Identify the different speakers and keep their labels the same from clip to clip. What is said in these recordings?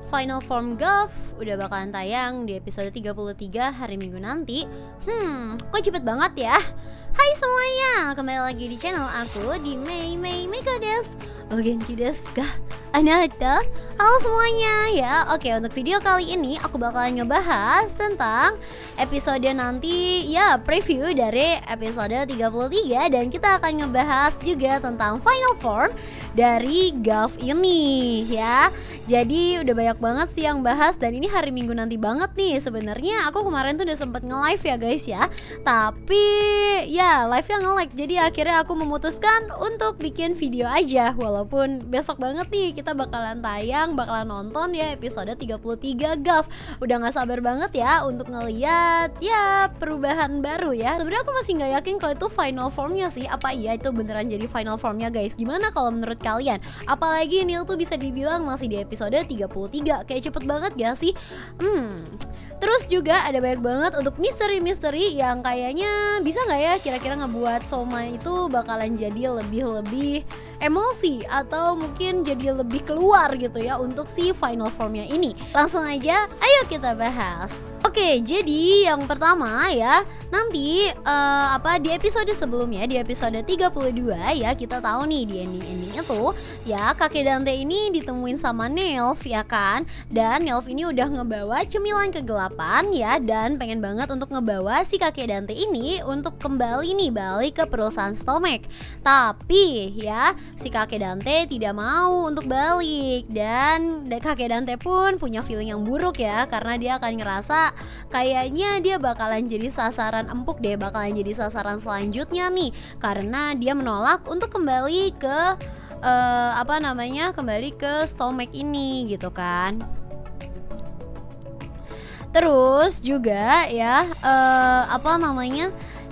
Speaker 1: Final Form Golf udah bakalan tayang di episode 33 hari Minggu nanti. Kok cepet banget ya? Hai semuanya, kembali lagi di channel aku di Mei Meiko desu. Genki desu ka? Anata? Halo semuanya ya. Oke, untuk video kali ini aku bakalan ngebahas tentang episode nanti ya, preview dari episode 33, dan kita akan ngebahas juga tentang Final Form dari golf ini ya. Jadi udah banyak banget sih yang bahas, dan ini hari Minggu nanti banget nih. Sebenarnya aku kemarin tuh udah sempet nge-live ya guys ya, tapi ya live-nya nge-lag, jadi akhirnya aku memutuskan untuk bikin video aja. Walaupun besok banget nih kita bakalan tayang, bakalan nonton ya episode 33 golf. Udah gak sabar banget ya untuk ngeliat ya perubahan baru ya. Sebenarnya aku masih gak yakin kalau itu final formnya sih. Apa iya itu beneran jadi final formnya guys? Gimana kalau menurut kalian? Apalagi Neil tuh bisa dibilang masih di episode 33. Kayak cepet banget gak sih? Terus juga ada banyak banget untuk misteri-misteri yang kayaknya bisa gak ya kira-kira ngebuat Soma itu bakalan jadi lebih emosi, atau mungkin jadi lebih keluar gitu ya untuk si final formnya ini. Langsung aja ayo kita bahas. Oke, jadi yang pertama ya, nanti di episode sebelumnya, di episode 32 ya, kita tahu nih di ending itu ya, kakek Dante ini ditemuin sama Nelf ya kan. Dan Nelf ini udah ngebawa cemilan kegelapan ya, dan pengen banget untuk ngebawa si kakek Dante ini untuk kembali nih balik ke perusahaan Stomek. Tapi ya, si kakek Dante tidak mau untuk balik, dan kakek Dante pun punya feeling yang buruk ya, karena dia akan ngerasa kayaknya dia bakalan jadi sasaran empuk deh, bakalan jadi sasaran selanjutnya nih, karena dia menolak untuk kembali ke kembali ke Stomek ini gitu kan. Terus juga ya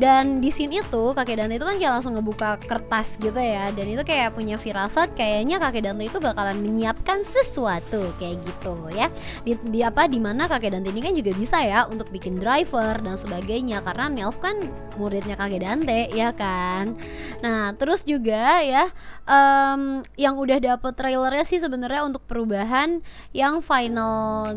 Speaker 1: dan di scene itu kakek Dante itu kan kayak langsung ngebuka kertas gitu ya, dan itu kayak punya firasat kayaknya kakek Dante itu bakalan menyiapkan sesuatu kayak gitu ya. Di mana kakek Dante ini kan juga bisa ya untuk bikin driver dan sebagainya, karena Nelf kan muridnya kakek Dante ya kan. Nah terus juga ya yang udah dapet trailernya sih sebenarnya untuk perubahan yang final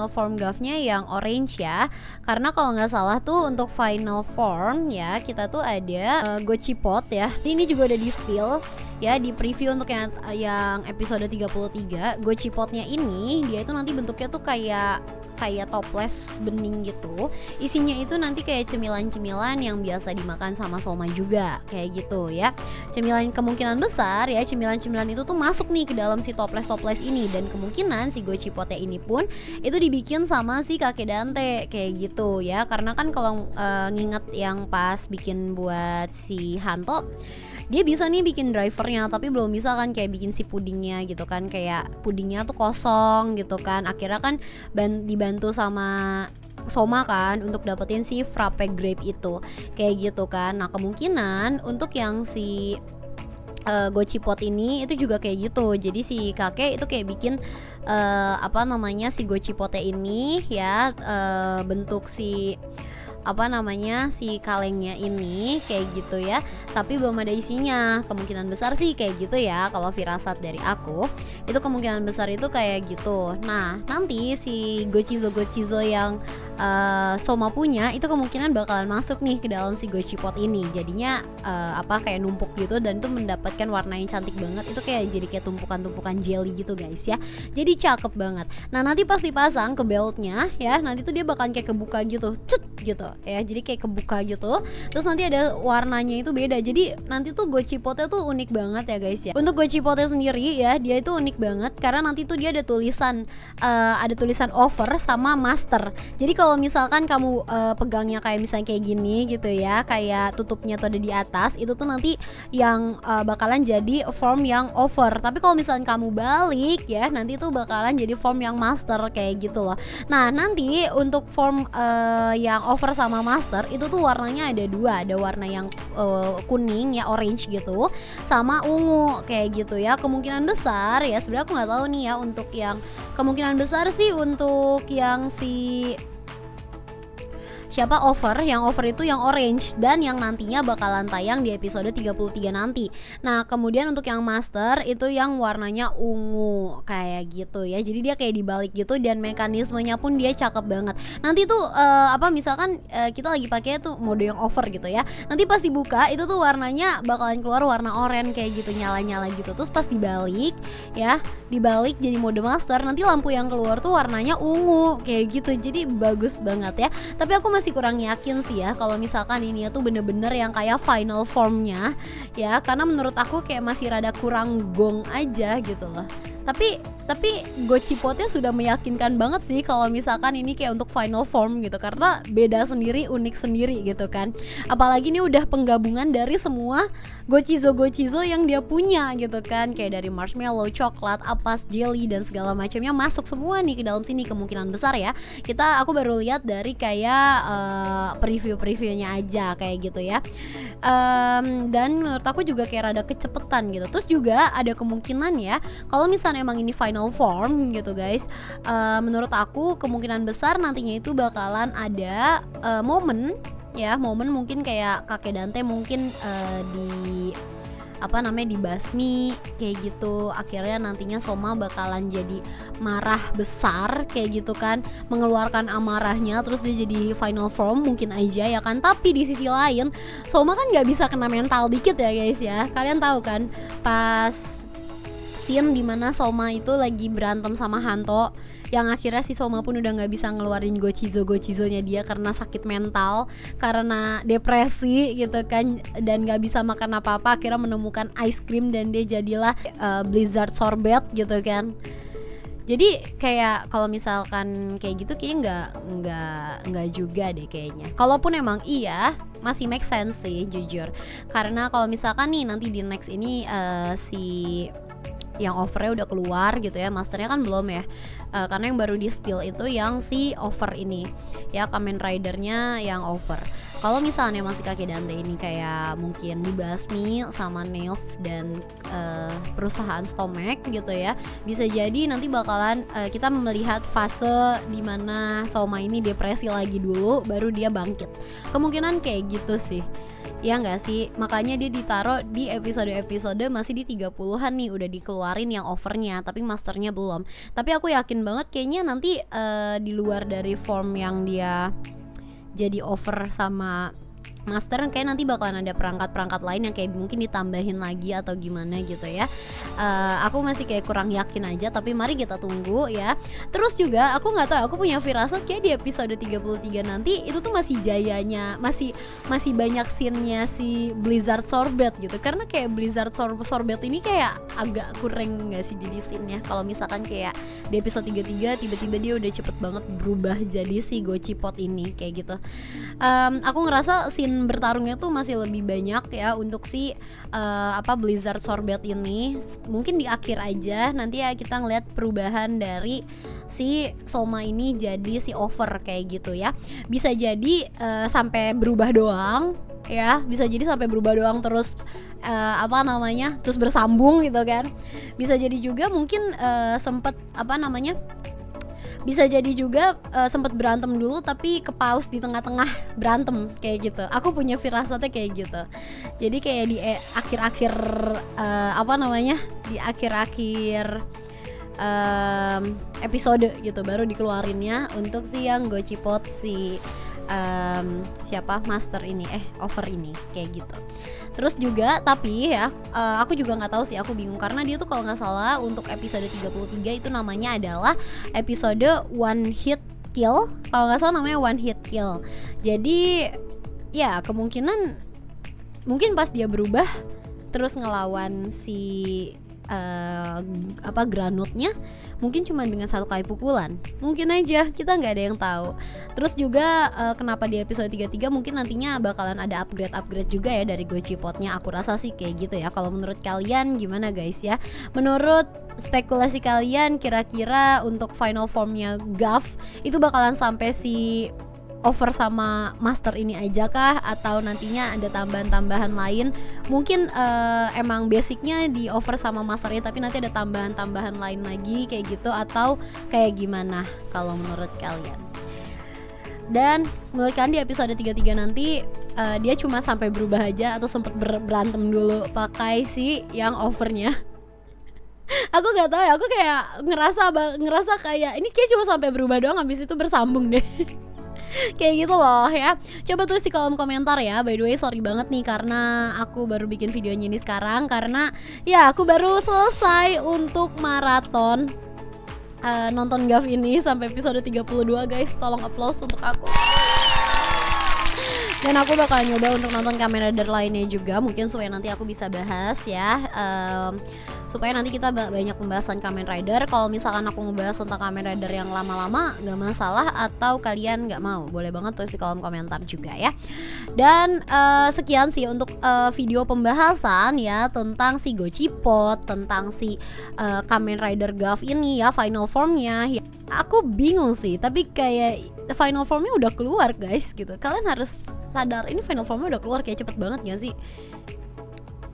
Speaker 1: form golfnya yang orange ya, karena kalau nggak salah tuh untuk final form ya kita tuh ada Gochipot ya. Ini juga udah di spill ya di preview untuk yang episode 33. Gochipotnya ini dia itu nanti bentuknya tuh kayak toples bening gitu. Isinya itu nanti kayak cemilan-cemilan yang biasa dimakan sama Soma juga kayak gitu ya. Kemungkinan besar ya cemilan-cemilan itu tuh masuk nih ke dalam si toples-toples ini, dan kemungkinan si Gochipotnya ini pun itu dibikin sama si kakek Dante kayak gitu ya. Karena kan kalau nginget yang pas bikin buat si Hanto, dia bisa nih bikin drivernya, tapi belum bisa kan kayak bikin si pudingnya gitu kan, kayak pudingnya tuh kosong gitu kan. Akhirnya kan dibantu sama Soma kan untuk dapetin si frappe grape itu kayak gitu kan. Nah kemungkinan untuk yang si Gochipot ini itu juga kayak gitu. Jadi si kakek itu kayak bikin si Gochipotnya ini ya, bentuk si kalengnya ini kayak gitu ya, tapi belum ada isinya. Kemungkinan besar sih kayak gitu ya, kalau firasat dari aku itu kemungkinan besar itu kayak gitu. Nah nanti si Gochizo yang Soma punya itu kemungkinan bakalan masuk nih ke dalam si Gochipot ini. Jadinya kayak numpuk gitu, dan itu mendapatkan warna yang cantik banget. Itu jadi kayak tumpukan-tumpukan jelly gitu guys ya, jadi cakep banget. Nah nanti pas dipasang ke beltnya ya, nanti tuh dia bakalan kayak kebuka gitu, gitu ya, jadi kayak kebuka gitu. Terus nanti ada warnanya itu beda, jadi nanti tuh Gochipotnya tuh unik banget ya guys ya. Untuk Gochipotnya sendiri ya, dia itu unik banget karena nanti tuh dia ada tulisan over sama master. Jadi kalau misalkan kamu pegangnya kayak misalnya kayak gini gitu ya, kayak tutupnya tuh ada di atas, itu tuh nanti yang bakalan jadi form yang over. Tapi kalau misalkan kamu balik ya, nanti tuh bakalan jadi form yang master kayak gitu loh. Nah nanti untuk form yang over sama master itu tuh warnanya ada dua, ada warna yang kuning ya, orange gitu, sama ungu kayak gitu ya. Kemungkinan besar ya, sebenarnya aku nggak tahu nih ya, untuk yang kemungkinan besar sih untuk yang si yang over itu yang orange dan yang nantinya bakalan tayang di episode 33 nanti. Nah, kemudian untuk yang master itu yang warnanya ungu kayak gitu ya. Jadi dia kayak dibalik gitu dan mekanismenya pun dia cakep banget. Nanti tuh misalkan kita lagi pakai tuh mode yang over gitu ya. Nanti pas dibuka itu tuh warnanya bakalan keluar warna oranye kayak gitu, nyala-nyala gitu. Terus pas dibalik jadi mode master, nanti lampu yang keluar tuh warnanya ungu kayak gitu. Jadi bagus banget ya. Tapi aku masih kurang yakin sih ya kalau misalkan ini tuh bener-bener yang kayak final formnya ya, karena menurut aku kayak masih rada kurang gong aja gitu loh. Tapi Gochipotnya sudah meyakinkan banget sih kalau misalkan ini kayak untuk final form gitu, karena beda sendiri, unik sendiri gitu kan. Apalagi ini udah penggabungan dari semua Gochizo yang dia punya gitu kan, kayak dari marshmallow, coklat, ampas, jelly dan segala macamnya masuk semua nih ke dalam sini kemungkinan besar ya. Aku baru lihat dari kayak preview-previewnya aja kayak gitu ya. Dan menurut aku juga kayak rada kecepetan gitu. Terus juga ada kemungkinan ya kalau misalnya emang ini final form gitu guys, menurut aku kemungkinan besar nantinya itu bakalan ada momen mungkin kayak kakek Dante mungkin dibasmi kayak gitu. Akhirnya nantinya Soma bakalan jadi marah besar kayak gitu kan, mengeluarkan amarahnya, terus dia jadi final form mungkin aja ya kan. Tapi di sisi lain Soma kan nggak bisa kena mental dikit ya guys ya. Kalian tahu kan pas scene dimana Soma itu lagi berantem sama Hanto, yang akhirnya si Soma pun udah gak bisa ngeluarin Gochizo-nya dia karena sakit mental, karena depresi gitu kan, dan gak bisa makan apa-apa. Akhirnya menemukan ice cream dan dia jadilah Blizzard Sorbet gitu kan. Jadi kayak kalau misalkan kayak gitu kayaknya nggak juga deh kayaknya. Kalaupun emang iya masih make sense sih jujur. Karena kalau misalkan nih nanti di next ini si yang overnya udah keluar gitu ya, masternya kan belum ya. Karena yang baru di spill itu yang si over ini ya, Kamen Ridernya yang over. Kalau misalnya masih kakek Dante ini kayak mungkin dibasmi sama Neilf dan perusahaan Stomach gitu ya, bisa jadi nanti bakalan kita melihat fase dimana Soma ini depresi lagi dulu baru dia bangkit. Kemungkinan kayak gitu sih. Ya nggak sih, makanya dia ditaruh di episode-episode masih di 30-an nih, udah dikeluarin yang overnya tapi masternya belum. Tapi aku yakin banget kayaknya nanti di luar dari form yang dia jadi over sama master, kayak nanti bakalan ada perangkat-perangkat lain yang kayak mungkin ditambahin lagi atau gimana gitu ya. Aku masih kayak kurang yakin aja, tapi mari kita tunggu ya. Terus juga aku nggak tahu, aku punya firasat kayak di episode 33 nanti itu tuh masih jayanya, masih banyak scene-nya si Blizzard Sorbet gitu, karena kayak Blizzard Sorbet ini kayak agak kurang nggak sih jadi scene-nya. Kalau misalkan kayak di episode 33 tiba-tiba dia udah cepet banget berubah jadi si Gochipot ini kayak gitu. Aku ngerasa scene bertarungnya tuh masih lebih banyak ya untuk si Blizzard Sorbet ini. Mungkin di akhir aja nanti ya kita ngeliat perubahan dari si Soma ini jadi si over kayak gitu ya. Bisa jadi sampai berubah doang ya, bisa jadi sampai berubah doang terus terus bersambung gitu kan. Bisa jadi juga mungkin bisa jadi juga sempat berantem dulu tapi ke pause di tengah-tengah berantem kayak gitu. Aku punya firasatnya kayak gitu. Jadi kayak di akhir-akhir di akhir-akhir episode gitu baru dikeluarinnya untuk si yang Gochipot si master ini over ini kayak gitu. Terus juga tapi ya aku juga nggak tahu sih, aku bingung karena dia tuh kalau nggak salah untuk episode 33 itu namanya adalah episode one hit kill, kalau nggak salah namanya one hit kill. Jadi ya kemungkinan mungkin pas dia berubah terus ngelawan si granutnya mungkin cuma dengan satu kali pukulan, mungkin aja, kita nggak ada yang tahu. Terus juga kenapa di episode 33 mungkin nantinya bakalan ada upgrade juga ya dari Gochipotnya. Aku rasa sih kayak gitu ya. Kalau menurut kalian gimana guys ya? Menurut spekulasi kalian kira-kira untuk final formnya Gav itu bakalan sampai si over sama master ini aja kah, atau nantinya ada tambahan-tambahan lain? Mungkin emang basicnya di over sama masternya tapi nanti ada tambahan-tambahan lain lagi kayak gitu, atau kayak gimana kalau menurut kalian? Dan menurut kalian di episode 33 nanti dia cuma sampai berubah aja atau sempet berantem dulu pakai si yang overnya? Aku nggak tahu ya, aku kayak ngerasa kayak ini kayak cuma sampai berubah doang, habis itu bersambung deh. Kayak gitu loh ya. Coba tulis di kolom komentar ya. By the way sorry banget nih karena aku baru bikin videonya ini sekarang, karena ya aku baru selesai untuk maraton nonton Gav ini sampai episode 32 guys. Tolong applause untuk aku. Dan aku bakal nyoba untuk nonton Kamen Rider lainnya juga, mungkin supaya nanti aku bisa bahas ya, supaya nanti kita banyak pembahasan Kamen Rider. Kalau misalkan aku ngebahas tentang Kamen Rider yang lama-lama gak masalah, atau kalian gak mau, boleh banget tulis di kolom komentar juga ya. Dan sekian sih untuk video pembahasan ya tentang si Gochipot, tentang si Kamen Rider Gav ini ya, final formnya ya. Aku bingung sih, tapi kayak final formnya udah keluar guys gitu. Kalian harus sadar ini final formnya udah keluar, kayak cepet banget gak sih?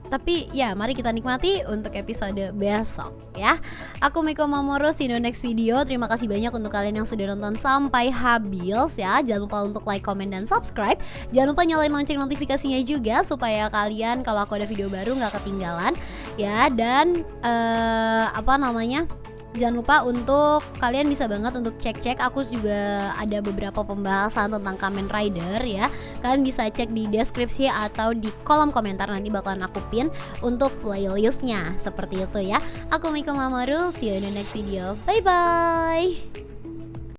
Speaker 1: Tapi ya mari kita nikmati untuk episode besok ya. Aku Meiko Mamoru, see you in the next video. Terima kasih banyak untuk kalian yang sudah nonton sampai habis ya. Jangan lupa untuk like, comment, dan subscribe. Jangan lupa nyalain lonceng notifikasinya juga supaya kalian kalau aku ada video baru gak ketinggalan ya. Dan jangan lupa untuk kalian bisa banget untuk cek-cek, aku juga ada beberapa pembahasan tentang Kamen Rider ya. Kalian bisa cek di deskripsi atau di kolom komentar, nanti bakalan aku pin untuk playlistnya. Seperti itu ya. Aku Meiko Mamoru, see you in the next video. Bye bye.